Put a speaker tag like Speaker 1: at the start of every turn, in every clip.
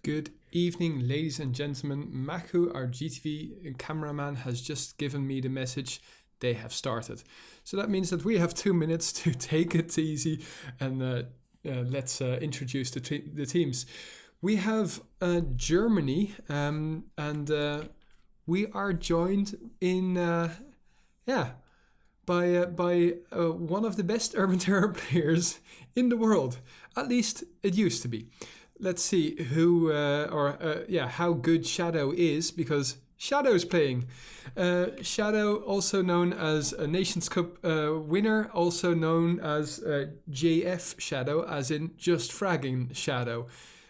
Speaker 1: Good evening, ladies and gentlemen. Maku, our GTV cameraman, has just given me the message they have started. So that means that we have 2 minutes to take it easy and let's introduce the teams. We have Germany and we are joined in, by one of the best Urban Terror players in the world. At least it used to be. Let's see who how good Shadow is, because Shadow's playing. Shadow, also known as a Nations Cup winner, also known as JF Shadow, as in just fragging Shadow.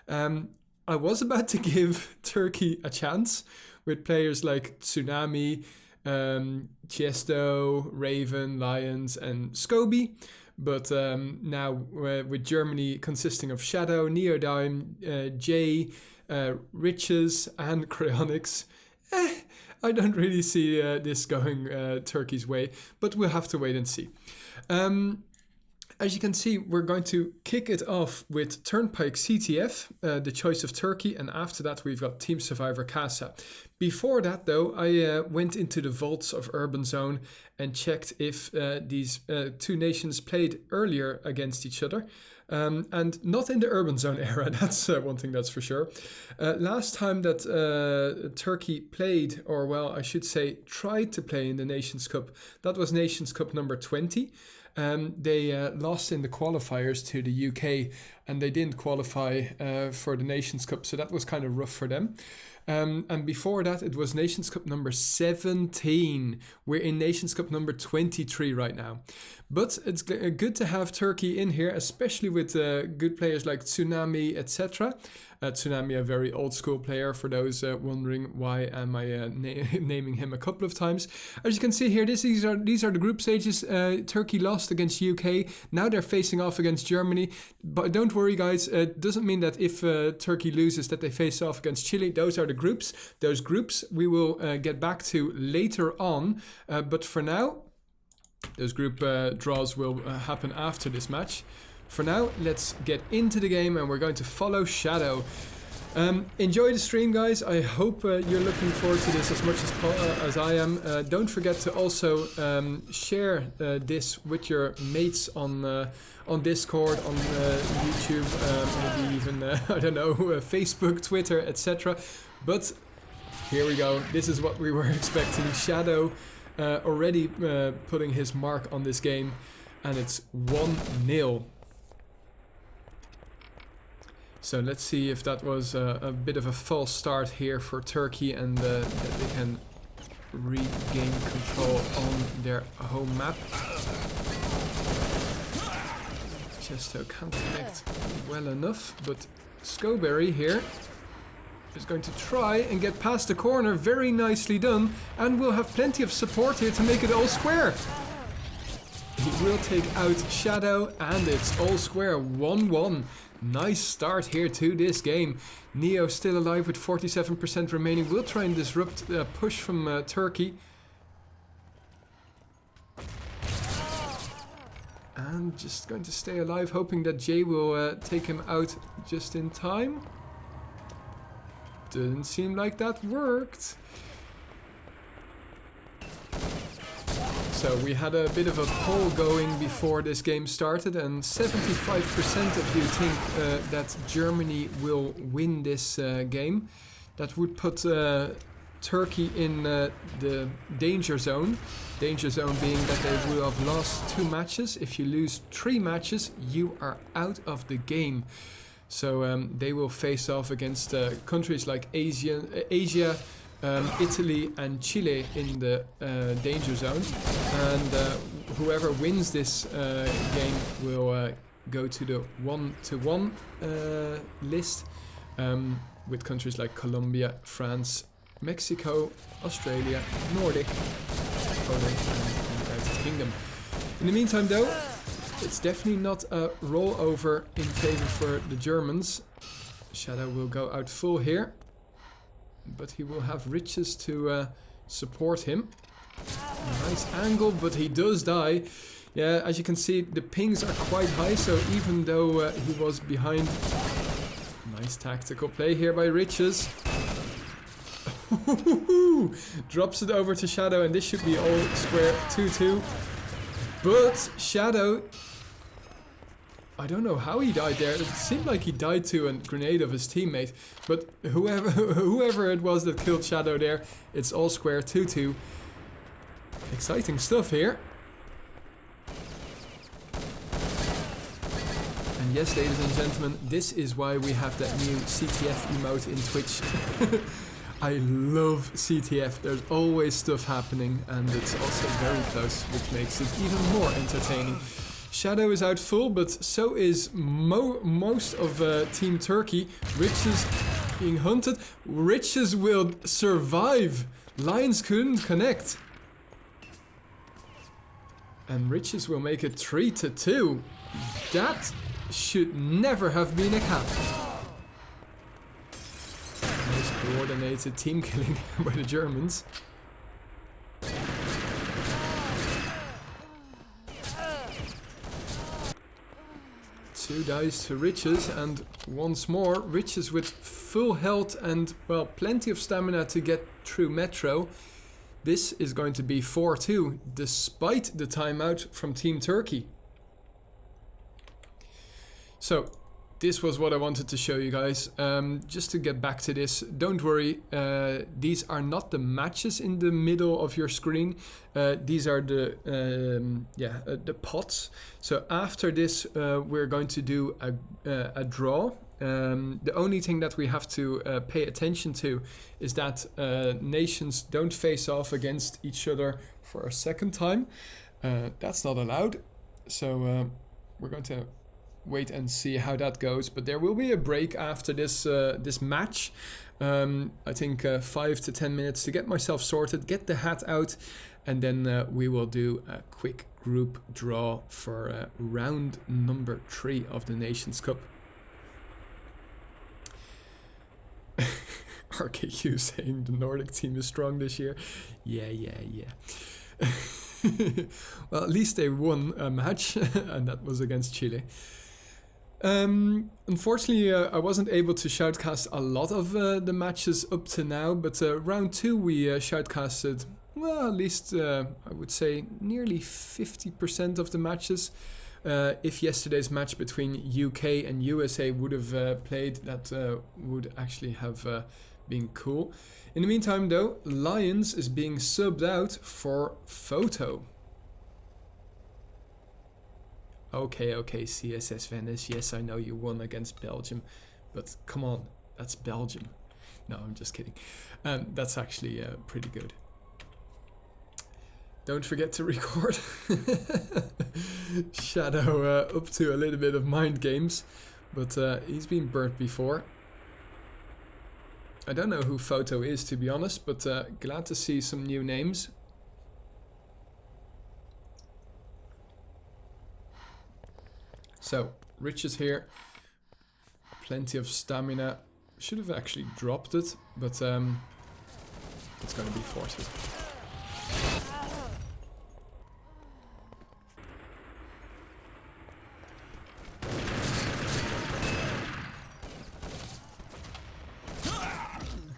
Speaker 1: I was about to give Turkey a chance with players like Tsunami, Tiesto, Raven, Lions, and Scobie. But now with Germany consisting of Shadow, Neodime, Jay, Riches, and Cryonics, I don't really see this going Turkey's way, but we'll have to wait and see. As you can see, we're going to kick it off with Turnpike CTF, the choice of Turkey, and after that we've got Team Survivor CASA. Before that though, I went into the vaults of Urban Zone and checked if these two nations played earlier against each other. And not in the Urban Zone era, that's one thing that's for sure. Last time that Turkey played, or well, I should say tried to play in the Nations Cup, that was Nations Cup number 20. They lost in the qualifiers to the UK and they didn't qualify for the Nations Cup, so that was kind of rough for them. And before that, it was Nations Cup number 17. We're in Nations Cup number 23 right now. But it's good to have Turkey in here, especially with good players like Tsunami, etc. Tsunami, a very old school player, for those wondering why am I naming him a couple of times. As you can see here, these are the group stages. Turkey lost against UK. Now they're facing off against Germany. But don't worry, guys. It doesn't mean that if Turkey loses that they face off against Chile. Those are the groups. Those groups we will get back to later on. But for now, those group draws will happen after this match. For now, let's get into the game and we're going to follow Shadow. Enjoy the stream, guys. I hope you're looking forward to this as much as I am. Don't forget to also share this with your mates on Discord, on YouTube, maybe even, I don't know, Facebook, Twitter, etc. But here we go. This is what we were expecting. Shadow already putting his mark on this game, and it's 1-0. So let's see if that was a bit of a false start here for Turkey and that they can regain control on their home map. Chesto can't connect well enough, but Scoberry here is going to try and get past the corner. Very nicely done, and we'll have plenty of support here to make it all square. He will take out Shadow, and it's all square. 1-1. Nice start here to this game. Neo still alive with 47% remaining. We'll try and disrupt a push from Turkey. And just going to stay alive, hoping that Jay will take him out just in time. Didn't seem like that worked. So we had a bit of a poll going before this game started, and 75% of you think that Germany will win this game. That would put Turkey in the danger zone. Danger zone being that they will have lost 2 matches. If you lose 3 matches, you are out of the game. So they will face off against countries like Asia, Italy and Chile in the danger zone, and whoever wins this game will go to the 1-1 list with countries like Colombia, France, Mexico, Australia, Nordic, Poland and the United Kingdom. In the meantime though, it's definitely not a rollover in favor for the Germans. Shadow will go out full here, but he will have Riches to support him. Nice angle, but he does die. Yeah, as you can see, the pings are quite high, so even though he was behind Nice tactical play here by Riches. Drops it over to Shadow, and this should be all square 2-2. But Shadow, I don't know how he died there. It seemed like he died to a grenade of his teammate. But whoever it was that killed Shadow there, it's all square 2-2. Exciting stuff here. And yes, ladies and gentlemen, this is why we have that new CTF emote in Twitch. I love CTF. There's always stuff happening, and it's also very close, which makes it even more entertaining. Shadow is out full, but so is most of Team Turkey. Riches being hunted. Riches will survive. Lions couldn't connect. And Riches will make it 3-2. That should never have been a cap. Nice coordinated team killing by the Germans. Two dice to Riches, and once more Riches with full health and, well, plenty of stamina to get through Metro. This is going to be 4-2 despite the timeout from Team Turkey. So this was what I wanted to show you guys. Just to get back to this, don't worry, these are not the matches in the middle of your screen. These are the pots. So after this, we're going to do a draw. The only thing that we have to pay attention to is that nations don't face off against each other for a second time. That's not allowed. So we're going to wait and see how that goes, but there will be a break after this this match. I think 5 to 10 minutes to get myself sorted, get the hat out, and then we will do a quick group draw for round number 3 of the Nations Cup. RKU saying the Nordic team is strong this year. Yeah. Well, at least they won a match, and that was against Chile. Unfortunately, I wasn't able to shoutcast a lot of the matches up to now, but round 2 we shoutcasted, well, at least I would say nearly 50% of the matches. If yesterday's match between UK and USA would have played, that would actually have been cool. In the meantime though, Lions is being subbed out for Photo. Okay, CSS Venice, yes, I know you won against Belgium, but come on, that's Belgium. No, I'm just kidding. That's actually pretty good. Don't forget to record. Shadow up to a little bit of mind games, but he's been burnt before. I don't know who Photo is, to be honest, but glad to see some new names. So, Riches here, plenty of stamina. Should have actually dropped it, but it's going to be 40.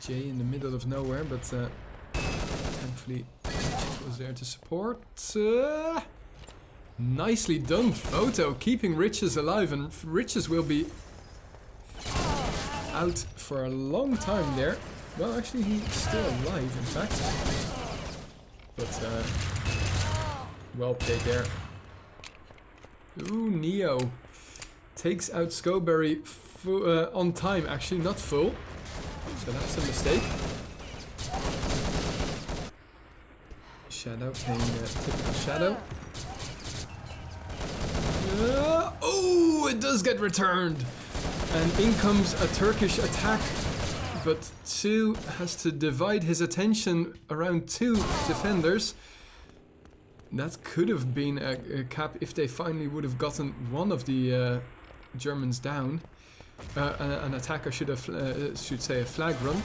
Speaker 1: Jay in the middle of nowhere, but thankfully Riches was there to support. Nicely done, Photo, keeping Riches alive, and Riches will be out for a long time there. Well, actually, he's still alive, in fact. But well played there. Ooh, Neo takes out Scoberry on time, actually, not full. So that's a mistake. Shadow playing typical Shadow. Oh, it does get returned. And in comes a Turkish attack. But Tsu has to divide his attention around 2 defenders. That could have been a cap if they finally would have gotten one of the Germans down. An attacker should say a flag run.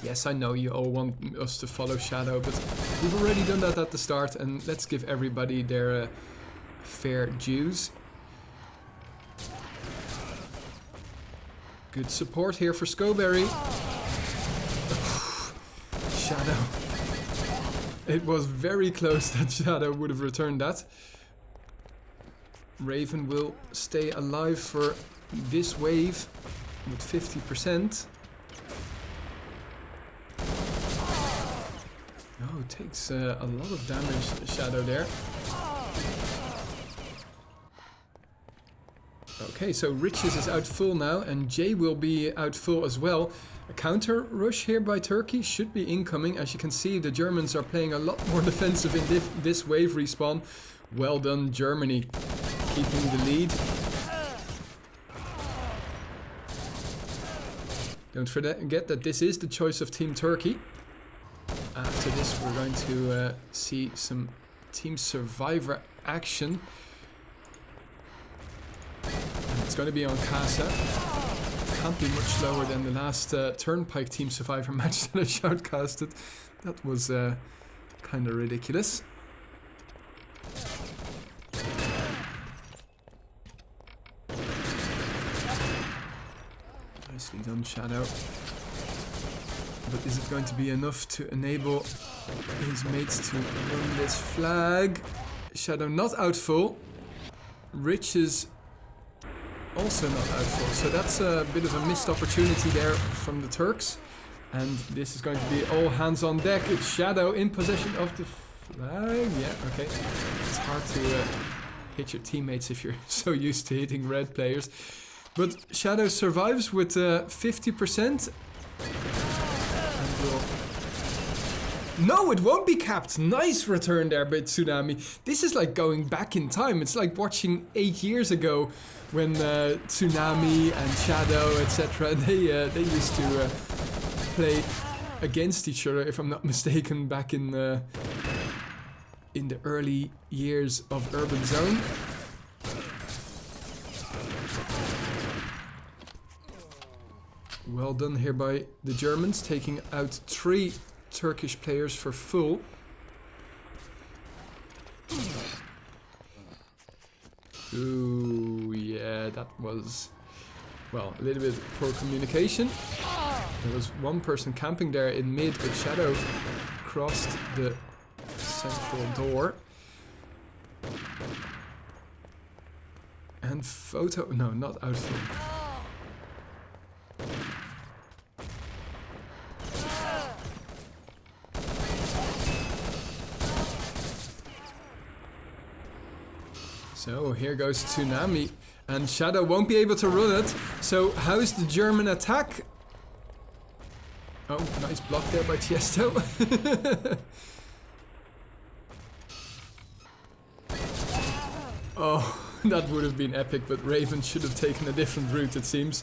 Speaker 1: Yes, I know you all want us to follow Shadow, but we've already done that at the start, and let's give everybody their fair dues. Good support here for Scoberry. Shadow. It was very close that Shadow would have returned that. Raven will stay alive for this wave with 50%. Oh, it takes a lot of damage, Shadow there. Okay, so Riches is out full now, and Jay will be out full as well. A counter rush here by Turkey should be incoming. As you can see, the Germans are playing a lot more defensive in this wave respawn. Well done, Germany, keeping the lead. Don't forget that this is the choice of Team Turkey. After this, we're going to see some Team Survivor action. It's going to be on Casa. It can't be much lower than the last Turnpike Team Survivor match that I shoutcasted. That was kind of ridiculous. Nicely done, Shadow. But is it going to be enough to enable his mates to win this flag? Shadow not out full. Riches also not out full, so that's a bit of a missed opportunity there from the Turks. And this is going to be all hands on deck. It's Shadow in possession of the flag. Yeah, okay. It's hard to hit your teammates if you're so used to hitting red players. But Shadow survives with 50%. And will... No, it won't be capped. Nice return there by Tsunami. This is like going back in time. It's like watching 8 years ago when Tsunami and Shadow, etc. They used to play against each other, if I'm not mistaken, back in the early years of Urban Zone. Well done here by the Germans, taking out 3 Turkish players for full. Ooh, yeah, that was, well, a little bit poor communication. There was one person camping there in mid, but Shadow crossed the central door. And Photo, no, not out full. So here goes Tsunami, and Shadow won't be able to run it. So how's the German attack? Oh, nice block there by Tiesto. Oh, that would have been epic, but Raven should have taken a different route, it seems.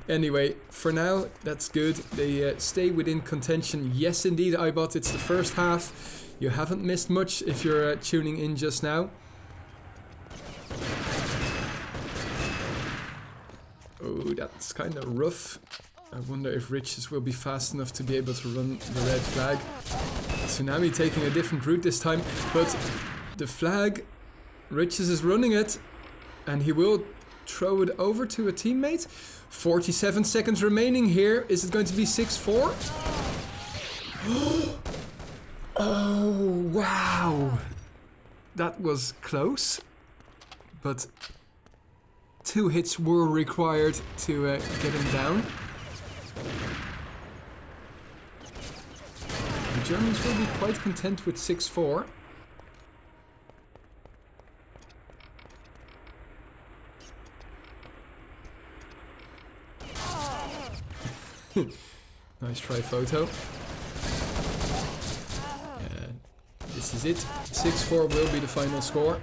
Speaker 1: Anyway, for now, that's good. They stay within contention. Yes, indeed, iBot, it's the first half. You haven't missed much if you're tuning in just now. Oh, that's kind of rough. I wonder if Riches will be fast enough to be able to run the red flag. Tsunami taking a different route this time, but the flag, Riches is running it, and he will throw it over to a teammate. 47 seconds remaining here. Is it going to be 6-4? Oh, wow. That was close, but 2 hits were required to get him down. The Germans will be quite content with 6-4. Nice try, Photo. This is it. 6-4 will be the final score.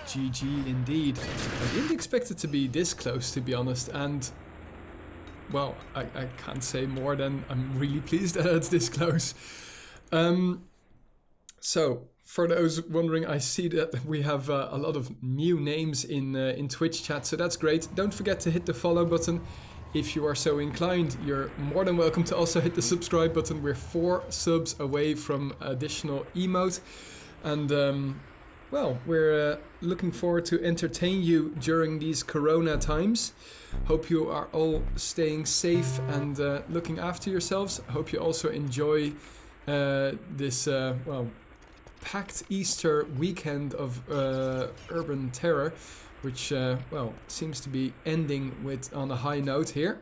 Speaker 1: GG indeed. I didn't expect it to be this close, to be honest, and well, I can't say more than I'm really pleased that it's this close. So, for those wondering, I see that we have a lot of new names in Twitch chat, so that's great. Don't forget to hit the follow button if you are so inclined. You're more than welcome to also hit the subscribe button. We're 4 subs away from additional emote, and well, we're looking forward to entertain you during these Corona times. Hope you are all staying safe and looking after yourselves. Hope you also enjoy this, well, packed Easter weekend of urban terror, which, well, seems to be ending on a high note here.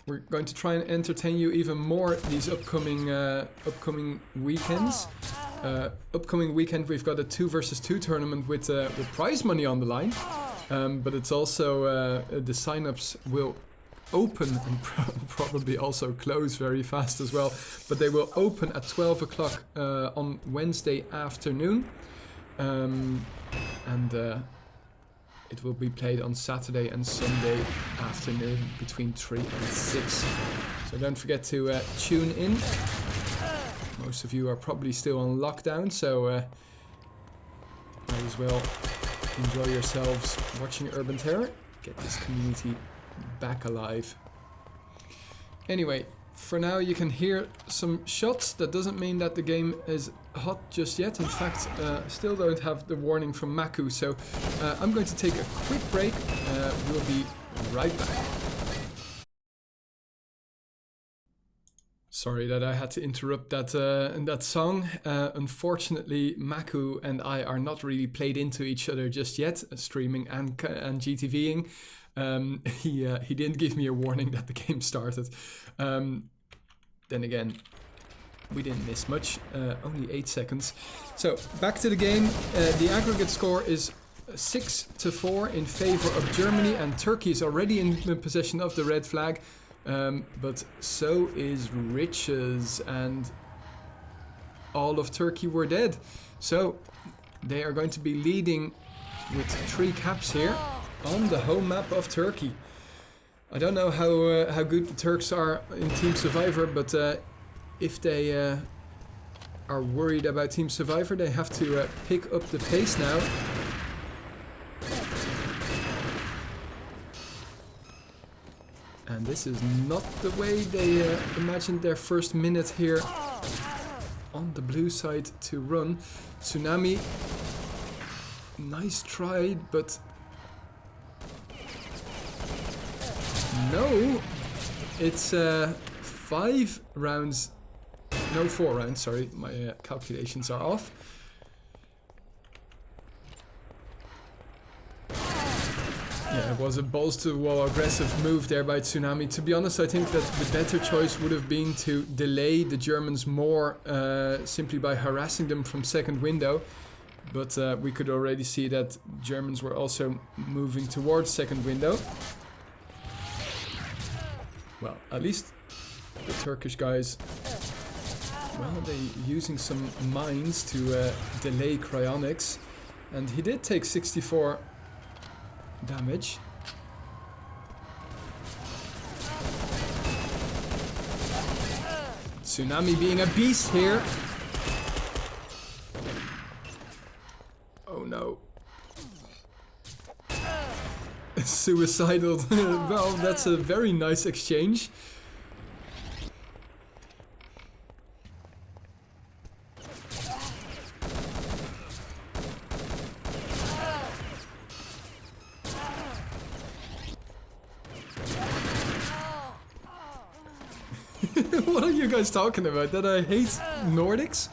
Speaker 1: We're going to try and entertain you even more these upcoming weekends. Upcoming weekend we've got a 2 versus 2 tournament with prize money on the line, but it's also the sign-ups will open and probably also close very fast as well, but they will open at 12 o'clock on Wednesday afternoon, and it will be played on Saturday and Sunday afternoon between 3 and 6. So don't forget to tune in. Most of you are probably still on lockdown, so might as well enjoy yourselves watching Urban Terror. Get this community back alive. Anyway, for now you can hear some shots. That doesn't mean that the game is hot just yet. In fact, still don't have the warning from Maku, so I'm going to take a quick break. We'll be right back. Sorry that I had to interrupt that song. Unfortunately, Maku and I are not really played into each other just yet, streaming and GTVing. He didn't give me a warning that the game started. Then again, we didn't miss much, only 8 seconds. So back to the game. The aggregate score is 6-4 in favor of Germany, and Turkey is already in possession of the red flag. But so is Riches, and all of Turkey were dead. So they are going to be leading with 3 caps here on the home map of Turkey. I don't know how good the Turks are in Team Survivor, but if they are worried about Team Survivor, they have to pick up the pace now. And this is not the way they imagined their first minute here on the blue side to run. Tsunami, nice try, but no, it's 5 rounds, no 4 rounds, sorry, my calculations are off. Yeah, it was a balls to the wall aggressive move there by Tsunami. To be honest, I think that the better choice would have been to delay the Germans more, simply by harassing them from second window. But we could already see that Germans were also moving towards second window. Well, at least the Turkish guys, well, they're using some mines to delay cryonics. And he did take 64 damage. Tsunami being a beast here. Oh no. Suicidal. Well, that's a very nice exchange. What are you guys talking about? That I hate Nordics?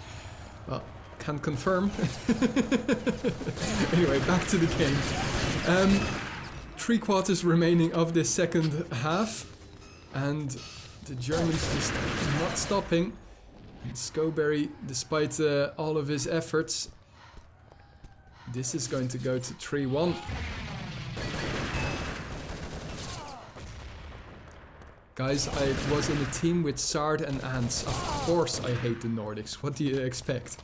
Speaker 1: Well, can't confirm. Anyway, back to the game. 3 quarters remaining of this second half, and the Germans just not stopping. And Scoberry, despite all of his efforts, this is going to go to 3-1. Guys, I was in a team with Sard and Ants. Of course I hate the Nordics. What do you expect?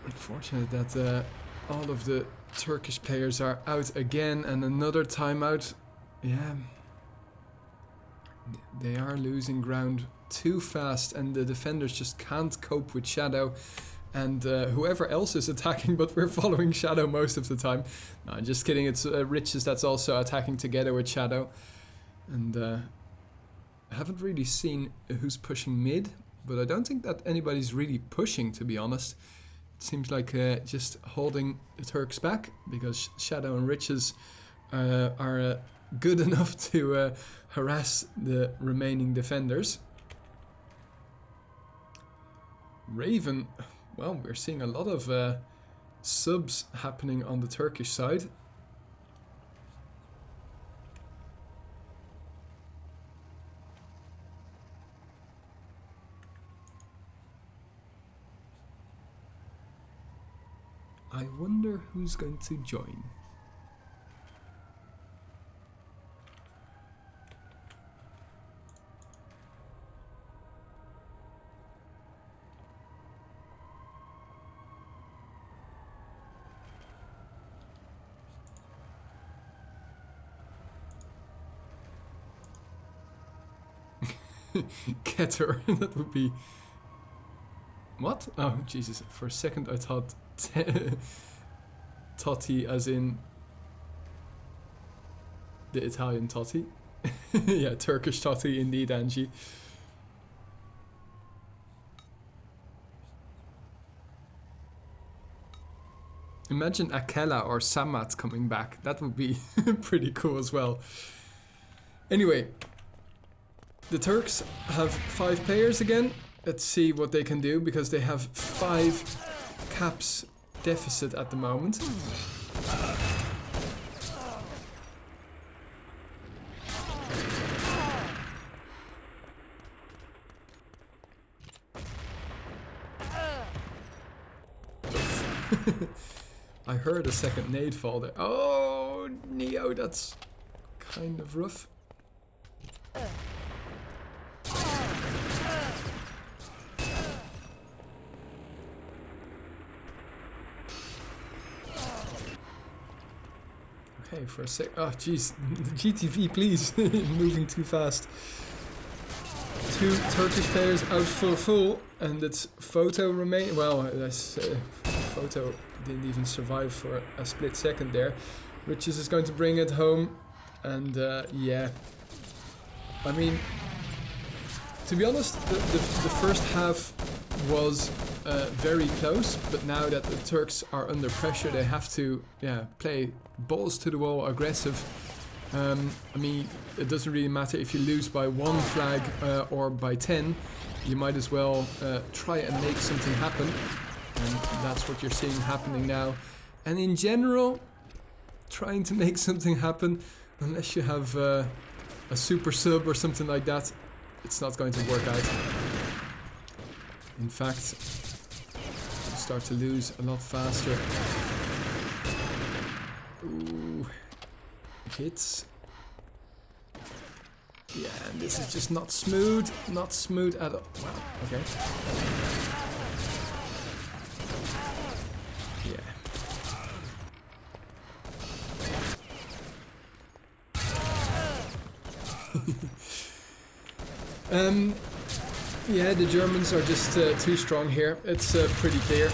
Speaker 1: Unfortunate that all of the Turkish players are out again, and another timeout. Yeah, they are losing ground too fast, and the defenders just can't cope with Shadow. and whoever else is attacking, but we're following Shadow most of the time. No, just kidding, it's Riches that's also attacking together with Shadow. And I haven't really seen who's pushing mid, but I don't think that anybody's really pushing, to be honest. It seems like just holding the Turks back, because Shadow and Riches are good enough to harass the remaining defenders. Raven, well, we're seeing a lot of subs happening on the Turkish side. I wonder who's going to join. Keter, that would be... What? Oh, Jesus. For a second I thought Totti as in the Italian Totti. Yeah, Turkish Totti indeed, Angie. Imagine Akela or Samat coming back. That would be pretty cool as well. Anyway, the Turks have 5 players again. Let's see what they can do, because they have 5 caps deficit at the moment. I heard a second nade fall there. Oh, Neo, that's kind of rough. Okay, for a sec. Oh, jeez. GTV, please. Moving too fast. 2 Turkish players out full, and it's Photo remain. Well, that's Photo didn't even survive for a split second there. Riches is going to bring it home, and yeah. I mean, to be honest, the first half was very close, but now that the Turks are under pressure, they have to play balls to the wall, aggressive. I mean, it doesn't really matter if you lose by 1 flag or by 10. You might as well try and make something happen, and that's what you're seeing happening now. And in general, trying to make something happen, unless you have a super sub or something like that, it's not going to work out. In fact, you start to lose a lot faster. Ooh, hits. Yeah, and this is just not smooth at all. Wow, okay. Yeah. Yeah, the Germans are just too strong here. It's pretty clear.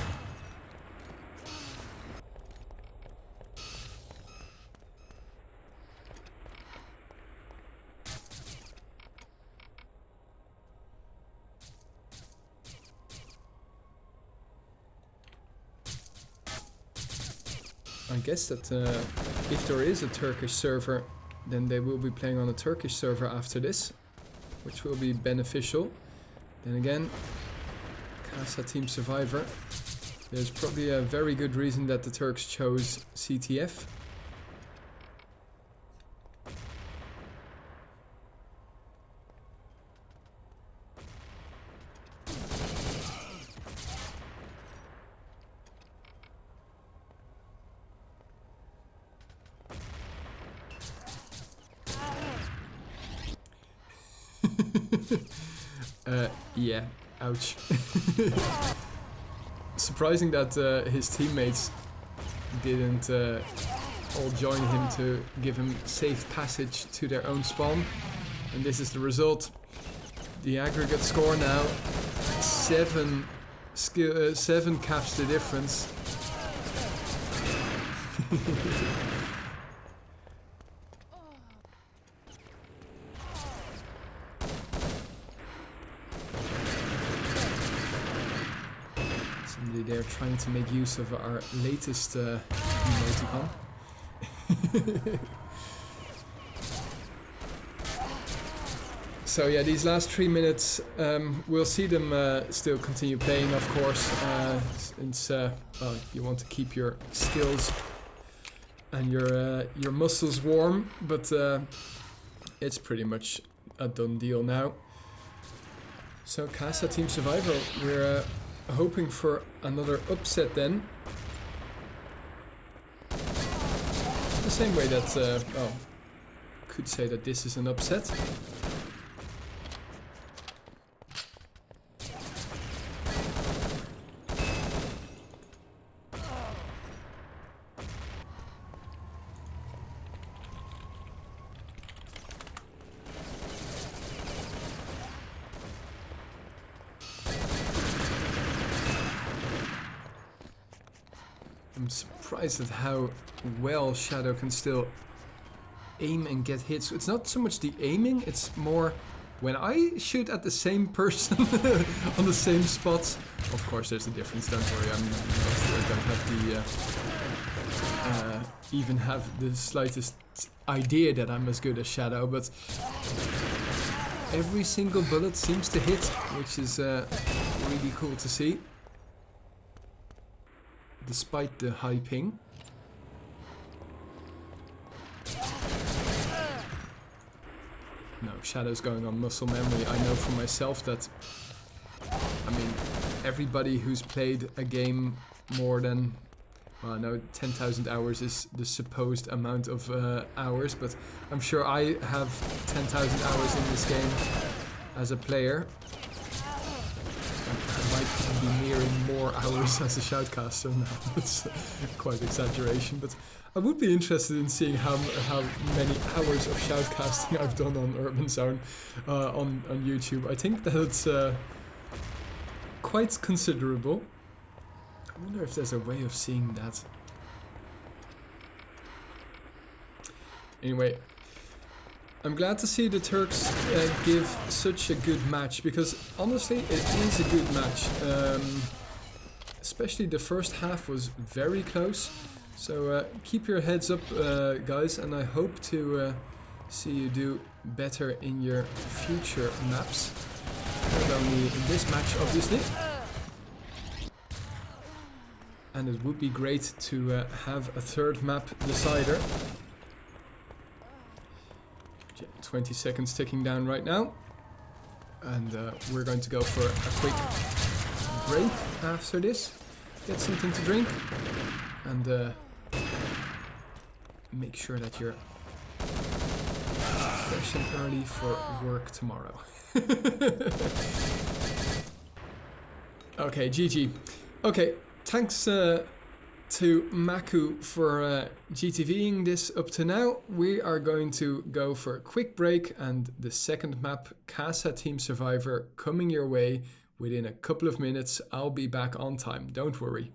Speaker 1: I guess that if there is a Turkish server, then they will be playing on a Turkish server after this, which will be beneficial. Then again, Casa Team Survivor. There's probably a very good reason that the Turks chose CTF. Yeah, ouch. Surprising that his teammates didn't all join him to give him safe passage to their own spawn. And this is the result. The aggregate score now, 7-6 skill 7 caps the difference. Somebody there trying to make use of our latest emoticon. So yeah, these last 3 minutes, we'll see them still continue playing, of course, since well, you want to keep your skills and your muscles warm, but it's pretty much a done deal now. So Casa Team Survivor, we're hoping for another upset then. The same way that, well, could say that this is an upset. I'm surprised at how well Shadow can still aim and get hits. It's not so much the aiming, it's more when I shoot at the same person on the same spots. Of course there's a difference, don't worry, I don't have the even have the slightest idea that I'm as good as Shadow, but every single bullet seems to hit, which is really cool to see. Despite the high ping. No, Shadow's going on muscle memory. I know for myself that, I mean, everybody who's played a game more than, well, I know 10,000 hours is the supposed amount of hours, but I'm sure I have 10,000 hours in this game as a player. I might be nearing more hours as a shoutcaster now. It's quite exaggeration, but I would be interested in seeing how many hours of shoutcasting I've done on Urban Zone on YouTube. I think that it's quite considerable. I wonder if there's a way of seeing that. Anyway, I'm glad to see the Turks give such a good match, because honestly it is a good match. Especially the first half was very close. So keep your heads up, guys, and I hope to see you do better in your future maps. Not only in this match, obviously. And it would be great to have a third map decider. 20 seconds ticking down right now, and we're going to go for a quick break after this, get something to drink, and make sure that you're fresh and early for work tomorrow. Okay, GG. Okay, thanks to Maku for GTVing this up to now. We are going to go for a quick break, and the second map, Casa Team Survivor, coming your way within a couple of minutes. I'll be back on time, don't worry.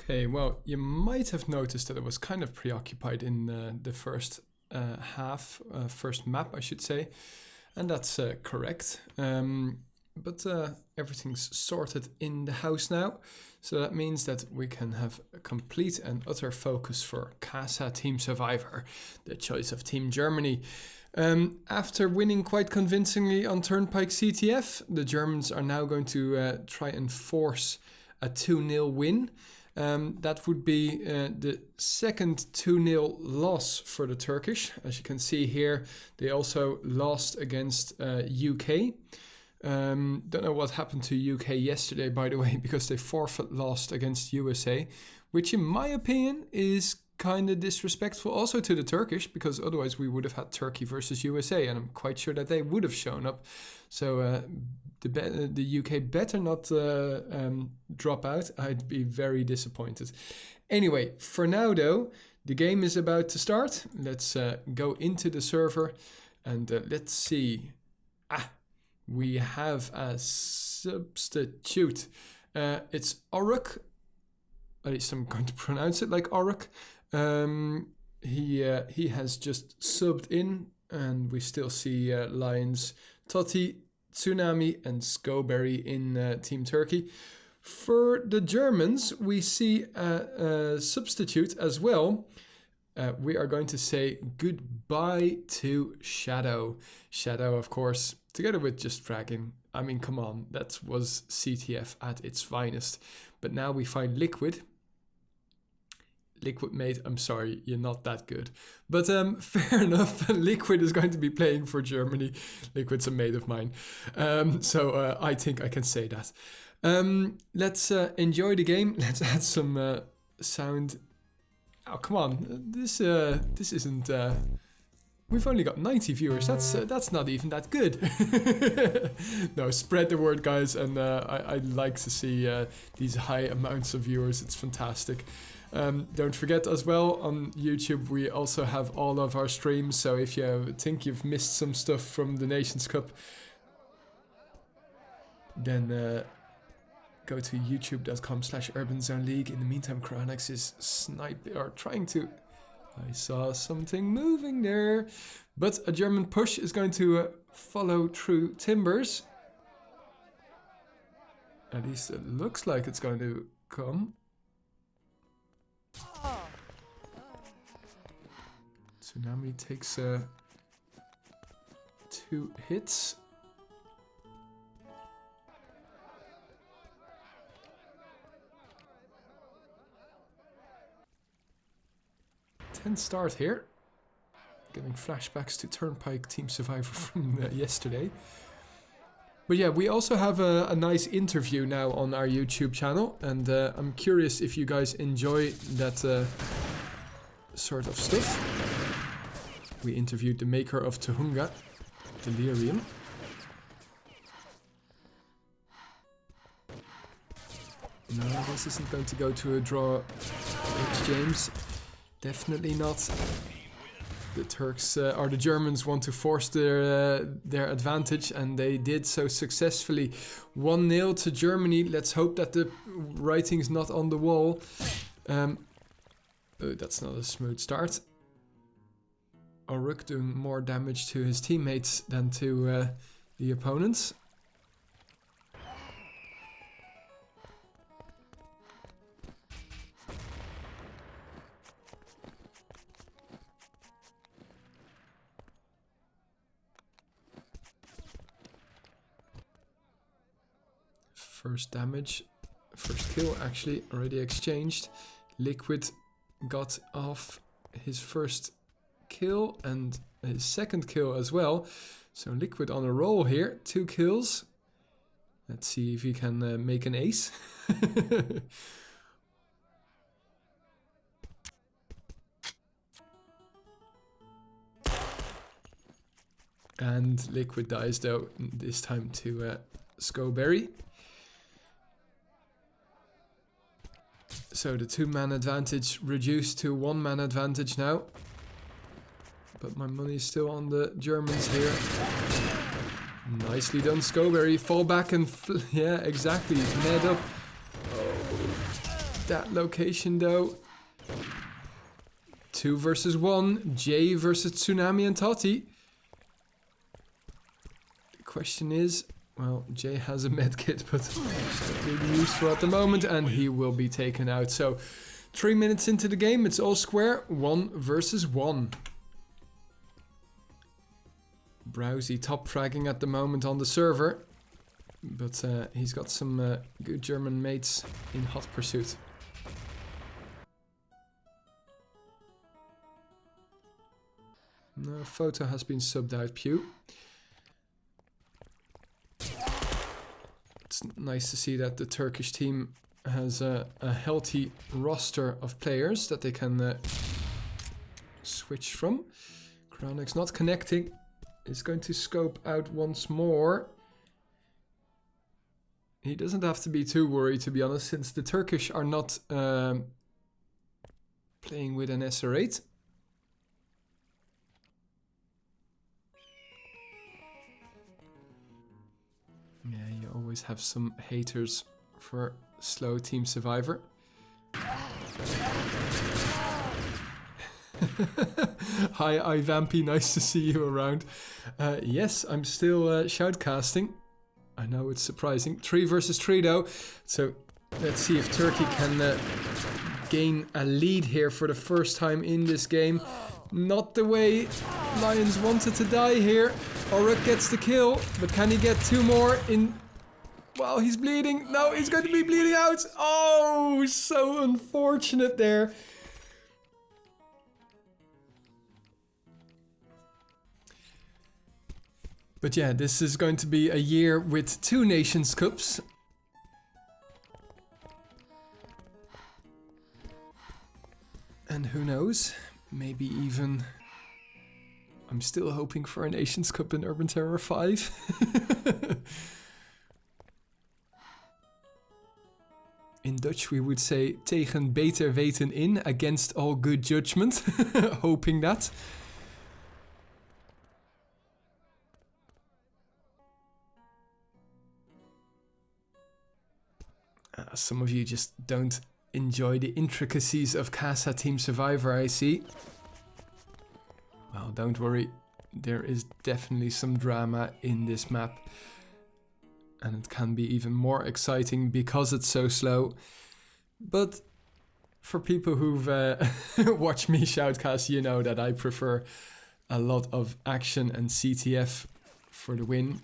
Speaker 1: Okay, well, you might have noticed that I was kind of preoccupied in the first first map, I should say, and that's correct. But everything's sorted in the house now, so that means that we can have a complete and utter focus for Casa Team Survivor, the choice of Team Germany. After winning quite convincingly on Turnpike CTF, the Germans are now going to try and force a 2-0 win. That would be the second 2-0 loss for the Turkish. As you can see here, they also lost against UK. Don't know what happened to UK yesterday, by the way, because they forfeit lost against USA, which in my opinion is kind of disrespectful also to the Turkish, because otherwise we would have had Turkey versus USA, and I'm quite sure that they would have shown up. So the UK better not drop out. I'd be very disappointed. Anyway, for now though, the game is about to start. Let's go into the server and let's see. we have a substitute. It's Oruk. At least I'm going to pronounce it like Oruk. He has just subbed in, and we still see Lions, Totti, Tsunami, and Scoberry in Team Turkey. For the Germans, we see a substitute as well. We are going to say goodbye to Shadow. Shadow, of course, together with Just Fragging. I mean, come on, that was CTF at its finest. But now we find Liquid. Liquid, mate, I'm sorry, you're not that good. But fair enough, Liquid is going to be playing for Germany. Liquid's a mate of mine. So I think I can say that. Let's enjoy the game. Let's add some sound. Oh, come on. This isn't... we've only got 90 viewers. That's not even that good. No, spread the word, guys. And I like to see these high amounts of viewers. It's fantastic. Don't forget as well, on YouTube we also have all of our streams. So if you think you've missed some stuff from the Nations Cup, then go to youtube.com/UrbanZoneLeague. In the meantime, Chronix is trying to... I saw something moving there. But a German push is going to follow through Timbers. At least it looks like it's going to come. Tsunami takes 2 hits. Tense start here. Getting flashbacks to Turnpike Team Survivor from yesterday. But yeah, we also have a nice interview now on our YouTube channel. And I'm curious if you guys enjoy that sort of stuff. We interviewed the maker of Tuhunga, Delirium. No, this isn't going to go to a draw, H. James. Definitely not. The Turks or the Germans want to force their advantage, and they did so successfully. 1-0 to Germany. Let's hope that the writing's not on the wall. Oh, that's not a smooth start. Oruk doing more damage to his teammates than to the opponents. First damage, first kill actually already exchanged. Liquid got off his first kill and his second kill as well. So Liquid on a roll here, 2 kills. Let's see if he can make an ace. And Liquid dies though, this time to Scoberry. So the 2-man advantage reduced to 1-man advantage now. But my money is still on the Germans here. Nicely done, Scoberry. Fall back and... yeah, exactly. Ned up. Oh, that location though. 2 versus 1. Jay versus Tsunami and Totti. The question is... well, Jay has a medkit, but not really useful at the moment, and he will be taken out. So, 3 minutes into the game, it's all square, 1 versus 1. Browsy top fragging at the moment on the server, but he's got some good German mates in hot pursuit. No, Photo has been subbed out, Pew. It's nice to see that the Turkish team has a healthy roster of players that they can switch from. Kronix not connecting. Is going to scope out once more. He doesn't have to be too worried, to be honest, since the Turkish are not playing with an SR8. always have some haters for slow Team Survivor. Hi, Ivampy, nice to see you around. Yes, I'm still shoutcasting. I know it's surprising. 3 versus 3 though. So let's see if Turkey can gain a lead here for the first time in this game. Not the way Lions wanted to die here. Oruk gets the kill, but can he get 2 more in? Wow, he's bleeding. No, he's going to be bleeding out. Oh, so unfortunate there. But yeah, this is going to be a year with 2 Nations Cups. And who knows, maybe even... I'm still hoping for a Nations Cup in Urban Terror 5. In Dutch we would say tegen beter weten in, against all good judgment. Hoping that. Some of you just don't enjoy the intricacies of Casa Team Survivor, I see. Well, don't worry. There is definitely some drama in this map. And it can be even more exciting because it's so slow. But for people who've watched me shoutcast, you know that I prefer a lot of action and CTF for the win.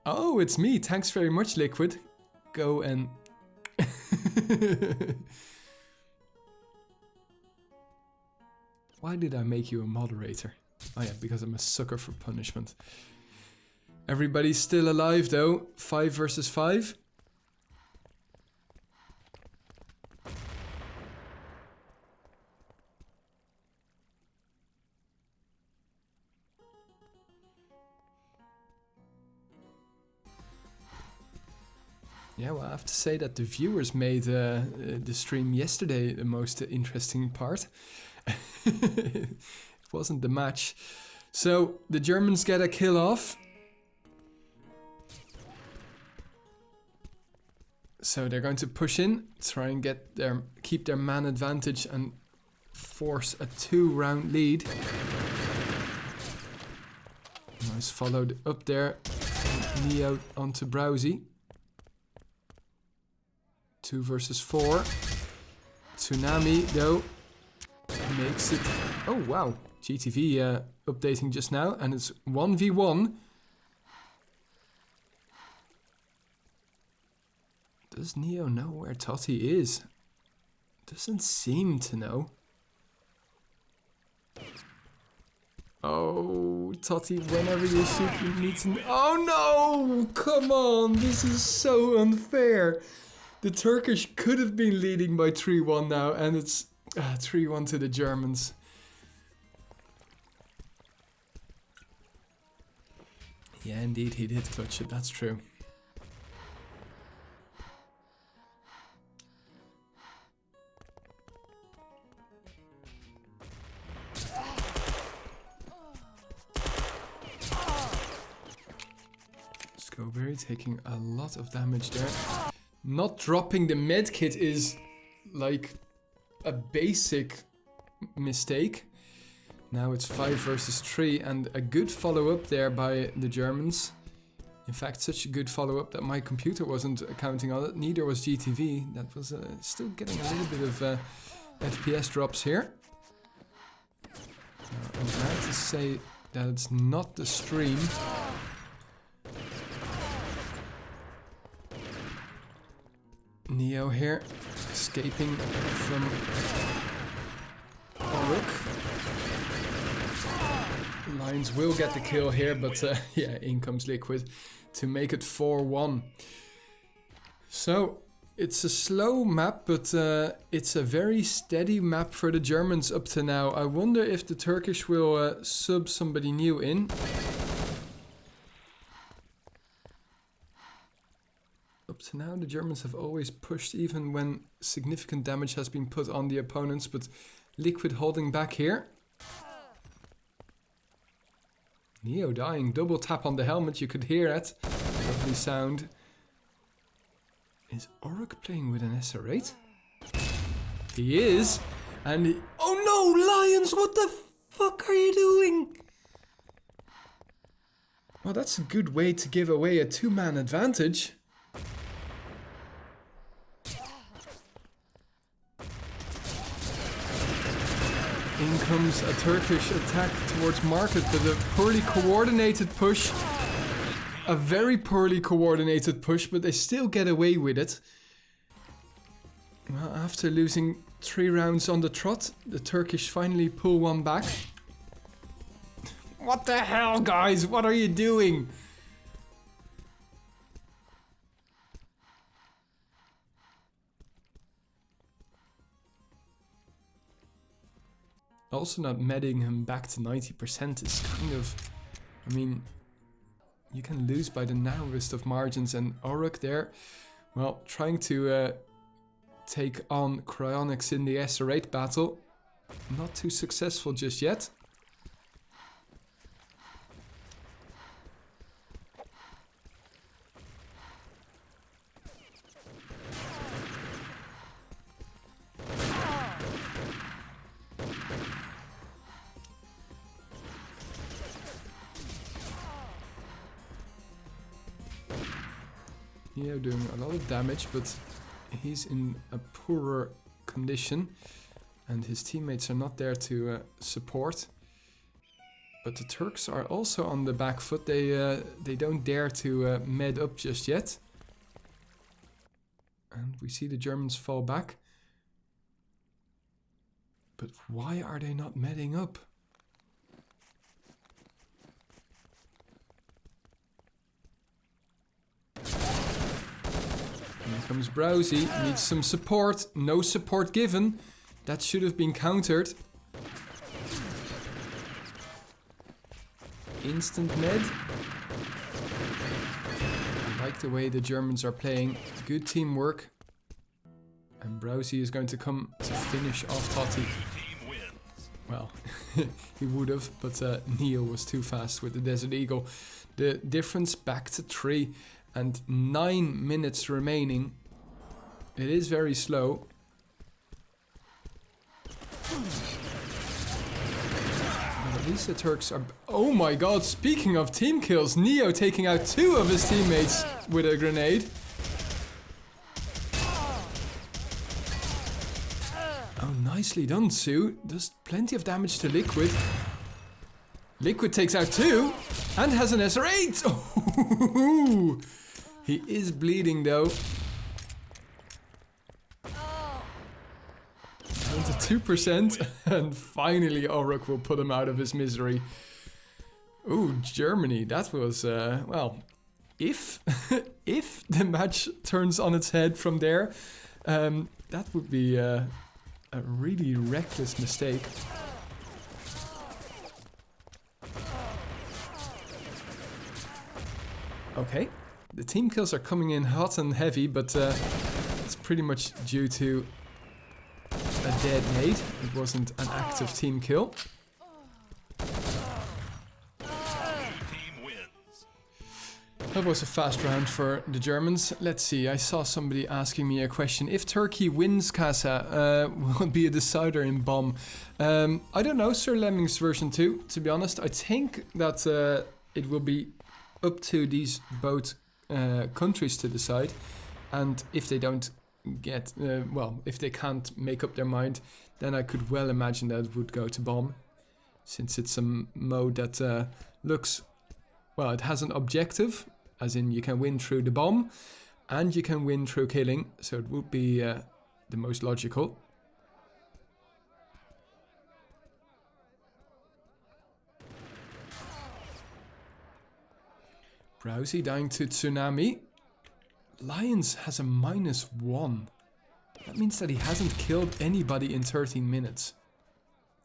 Speaker 1: Oh, it's me. Thanks very much, Liquid. Go and... Why did I make you a moderator? Oh yeah, because I'm a sucker for punishment. Everybody's still alive though. 5 versus 5. Yeah, well, I have to say that the viewers made the stream yesterday the most interesting part. It wasn't the match. So the Germans get a kill off. So they're going to push in, try and keep their man advantage and force a 2-round lead. Nice followed up there from Neo onto Browsy. 2 versus 4. Tsunami though makes it. Oh wow, GTV updating just now, and it's 1v1. Does Neo know where Toti is? Doesn't seem to know. Oh, Toti, whenever you shoot, you need to... Oh no! Come on, this is so unfair. The Turkish could have been leading by 3-1 now, and it's 3-1 to the Germans. Yeah, indeed, he did clutch it, that's true. Scoberry taking a lot of damage there. Not dropping the medkit is like a basic mistake. Now it's 5 versus 3 and a good follow-up there by the Germans. In fact, such a good follow-up that my computer wasn't counting on it. Neither was GTV. That was still getting a little bit of FPS drops here. I'm glad to say that it's not the stream. Neo here, escaping from Oruk. Lions will get the kill here, but yeah, in comes Liquid to make it 4-1. So, it's a slow map, but it's a very steady map for the Germans up to now. I wonder if the Turkish will sub somebody new in. Up to now, the Germans have always pushed even when significant damage has been put on the opponents, but Liquid holding back here. Neo dying, double tap on the helmet, you could hear that. relatively sound. Is Oruk playing with an SR8? He is. And he... Oh no, Lions, what the fuck are you doing? Well, that's a good way to give away a 2-man advantage. In comes a Turkish attack towards Market, but a poorly coordinated push. A very poorly coordinated push, but they still get away with it. Well, after losing 3 rounds on the trot, the Turkish finally pull one back. What the hell, guys? What are you doing? Also not medding him back to 90% is kind of... I mean, you can lose by the narrowest of margins, and Oruk there, well, trying to take on Cryonics in the SR8 battle. Not too successful just yet. Yeah, doing a lot of damage, but he's in a poorer condition and his teammates are not there to support. But the Turks are also on the back foot. They don't dare to med up just yet. And we see the Germans fall back. But why are they not medding up? Here comes Browsy, needs some support, no support given. That should have been countered. Instant med. I like the way the Germans are playing, good teamwork. And Browsy is going to come to finish off Totti. Well, he would have, but Neo was too fast with the Desert Eagle. The difference back to 3. And 9 minutes remaining. It is very slow. But at least the Turks are... Oh my god, speaking of team kills, Neo taking out 2 of his teammates with a grenade. Oh, nicely done, Sue. Does plenty of damage to Liquid. Liquid takes out 2 and has an SR8. Oh, he is bleeding though. Down to 2%, and finally Oruk will put him out of his misery. Ooh, Germany, that was, well, if if the match turns on its head from there, that would be a really reckless mistake. Okay, the team kills are coming in hot and heavy, but it's pretty much due to a dead nade. It wasn't an active team kill. That was a fast round for the Germans. Let's see, I saw somebody asking me a question. If Turkey wins Casa, will it be a decider in bomb? I don't know, Sir Lemmings version 2, to be honest. I think that it will be up to these both countries to decide, and if they don't get, well, if they can't make up their mind, then I could well imagine that it would go to bomb, since it's a mode that looks, well, it has an objective, as in you can win through the bomb, and you can win through killing, so it would be the most logical. Browsy dying to Tsunami. Lions has a -1. That means that he hasn't killed anybody in 13 minutes.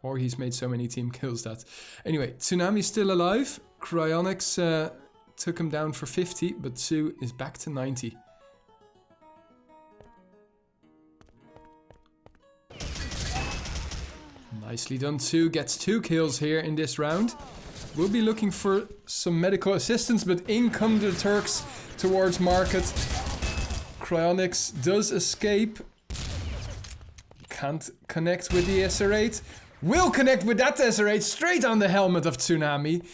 Speaker 1: Or he's made so many team kills that... Anyway, Tsunami's still alive. Cryonics took him down for 50, but Sue is back to 90. Nicely done, Sue. Gets 2 kills here in this round. We'll be looking for some medical assistance, but in come the Turks. towards market. Cryonics does escape. Can't connect with the SR8. Will connect with that SR8 straight on the helmet of Tsunami.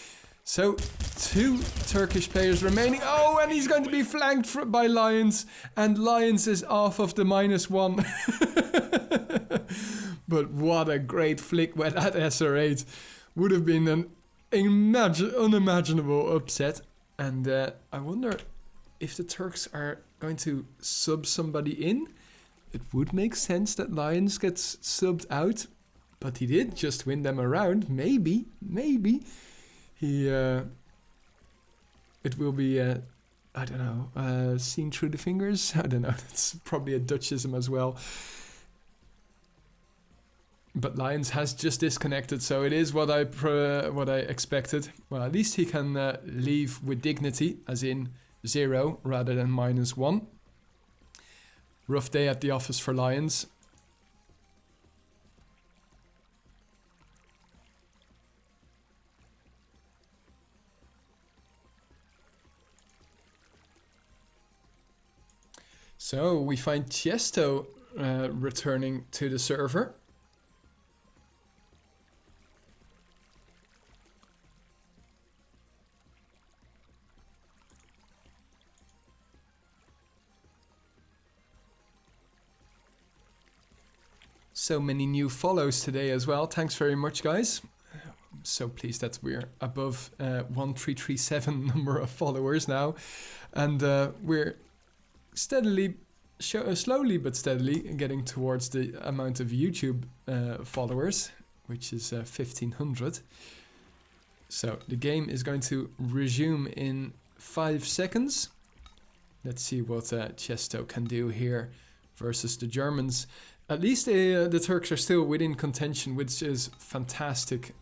Speaker 1: So, 2 Turkish players remaining. Oh, and he's going to be flanked by Lions. And Lions is off of the -1. But what a great flick with that SR8. Would have been an unimaginable upset. And I wonder if the Turks are going to sub somebody in. It would make sense that Lions gets subbed out. But he did just win them around. Maybe. It will be, I don't know, seen through the fingers? I don't know, it's probably a Dutchism as well. But Lions has just disconnected, so it is what I expected. Well, at least he can leave with dignity, as in 0 rather than -1. Rough day at the office for Lions. So we find Tiesto returning to the server. So many new follows today as well. Thanks very much, guys. I'm so pleased that we're above 1337 number of followers now. And we're slowly but steadily getting towards the amount of YouTube followers, which is 1500. So the game is going to resume in 5 seconds. Let's see what Tiesto can do here versus the Germans. At least the Turks are still within contention, which is fantastic.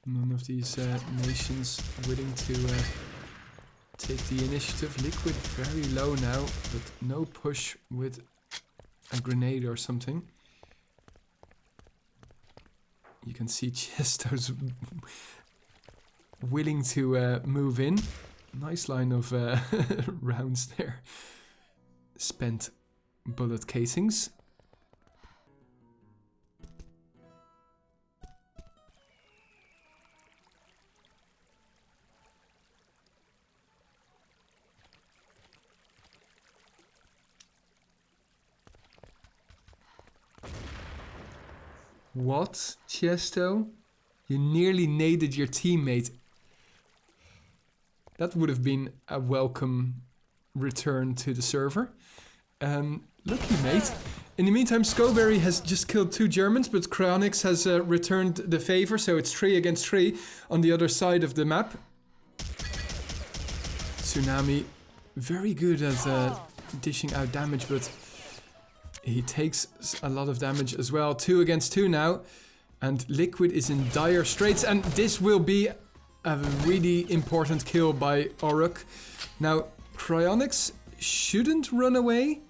Speaker 1: None of these nations willing to take the initiative. Liquid very low now, but no push with a grenade or something. You can see Chesto's willing to move in. Nice line of rounds there. Spent bullet casings. What, Tiesto? You nearly naded your teammate. That would have been a welcome return to the server. Lucky, mate. In the meantime, Scoberry has just killed 2 Germans, but Cryonics has returned the favor, so it's 3 against 3 on the other side of the map. Tsunami, very good at dishing out damage, but he takes a lot of damage as well. 2 against 2 now. And Liquid is in dire straits. And this will be a really important kill by Oruk. Now, Cryonics shouldn't run away.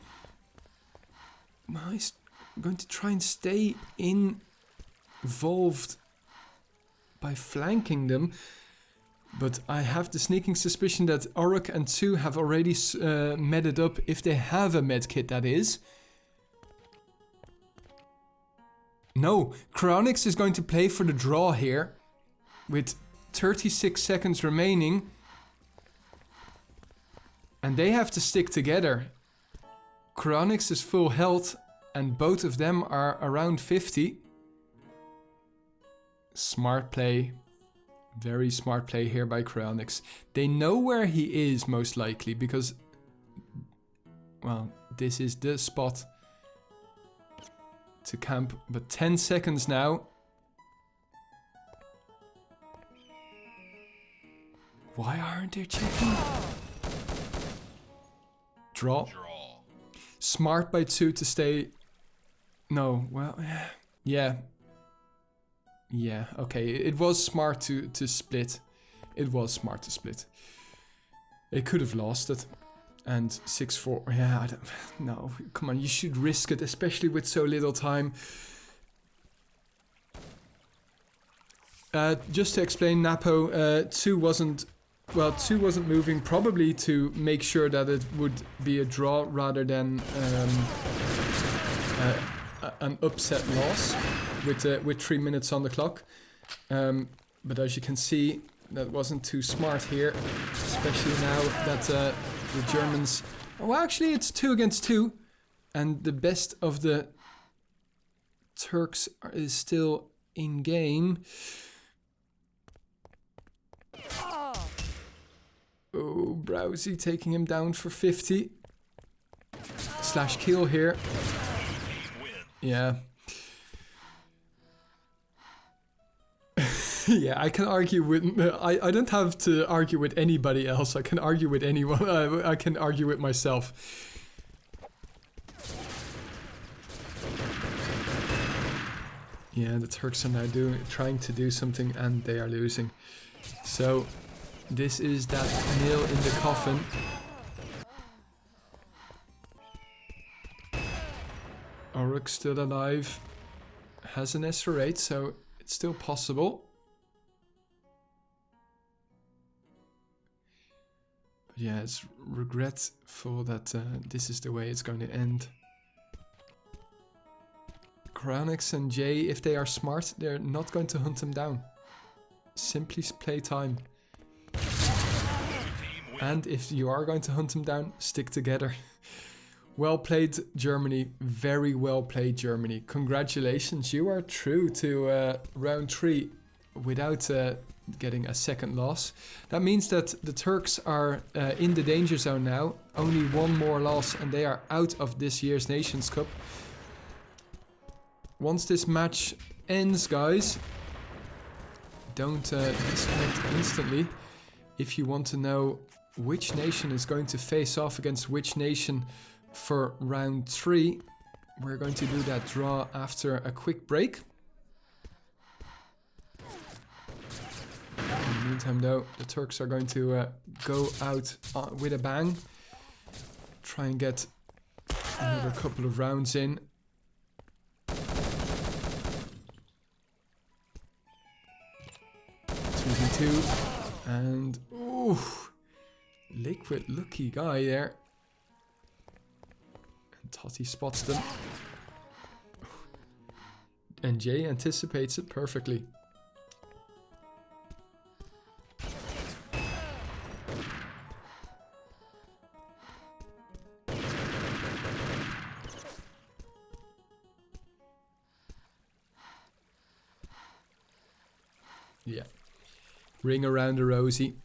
Speaker 1: He's going to try and stay involved by flanking them. But I have the sneaking suspicion that Oruk and Tsu have already medded up, if they have a medkit, that is. No, Cryonics is going to play for the draw here, with 36 seconds remaining. And they have to stick together. Cryonics is full health, and both of them are around 50. Smart play. Very smart play here by Cryonics. They know where he is, most likely, because, well, this is the spot to camp. But 10 seconds now. Why aren't they checking? Draw. Smart by 2 to stay. No, well, yeah. Yeah, okay. It was smart to split. It was smart to split. They could have lost it. And 6-4. Yeah, I don't, no, come on. You should risk it, especially with so little time. Just to explain, Napo, 2 wasn't moving, probably to make sure that it would be a draw rather than an upset loss with 3 minutes on the clock. But as you can see, that wasn't too smart here, especially now that the Germans... Well, actually, it's 2 against 2, and the best of the Turks is still in game. Oh, Browsy taking him down for 50. Slash kill here. Yeah. Yeah, I can argue with... I don't have to argue with anybody else. I can argue with anyone. I can argue with myself. Yeah, the Turks are now trying to do something and they are losing. So... this is that nail in the coffin. Oruk still alive. Has an SR8, so it's still possible. But yeah, it's regretful that this is the way it's going to end. Cryonics and Jay, if they are smart, they're not going to hunt him down. Simply play time. And if you are going to hunt him down, stick together. Well played, Germany. Very well played, Germany. Congratulations, you are through to round 3 without getting a second loss. That means that the Turks are in the danger zone now. Only 1 more loss and they are out of this year's Nations Cup. Once this match ends, guys, don't disconnect instantly. If you want to know which nation is going to face off against which nation for round 3, we're going to do that draw after a quick break. In the meantime though, the Turks are going to go out with a bang. Try and get another couple of rounds in. Two and ooh, Liquid, lucky guy there. And Totti spots them. And Jay anticipates it perfectly. Yeah. Ring around the rosy.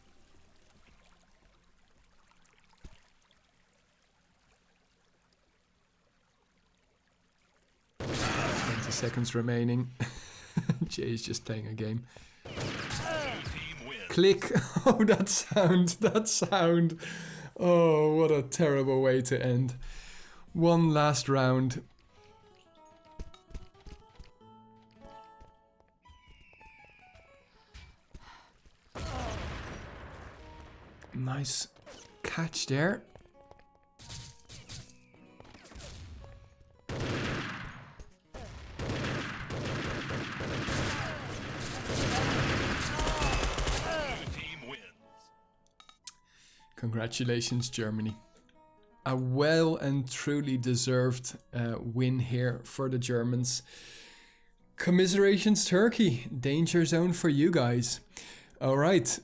Speaker 1: 20 seconds remaining. Jay's just playing a game. Click. Oh, that sound. That sound. Oh, what a terrible way to end. One last round. Nice catch there. Congratulations, Germany. A well and truly deserved win here for the Germans. Commiserations, Turkey. Danger zone for you guys. All right.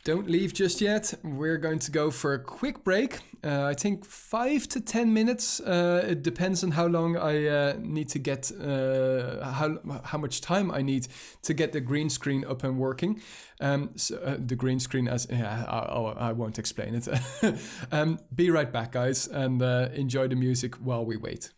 Speaker 1: Don't leave just yet. We're going to go for a quick break. I think 5 to 10 minutes. It depends on how long I need to get, how much time I need to get the green screen up and working. So, the green screen, as I won't explain it. Be right back, guys, and enjoy the music while we wait.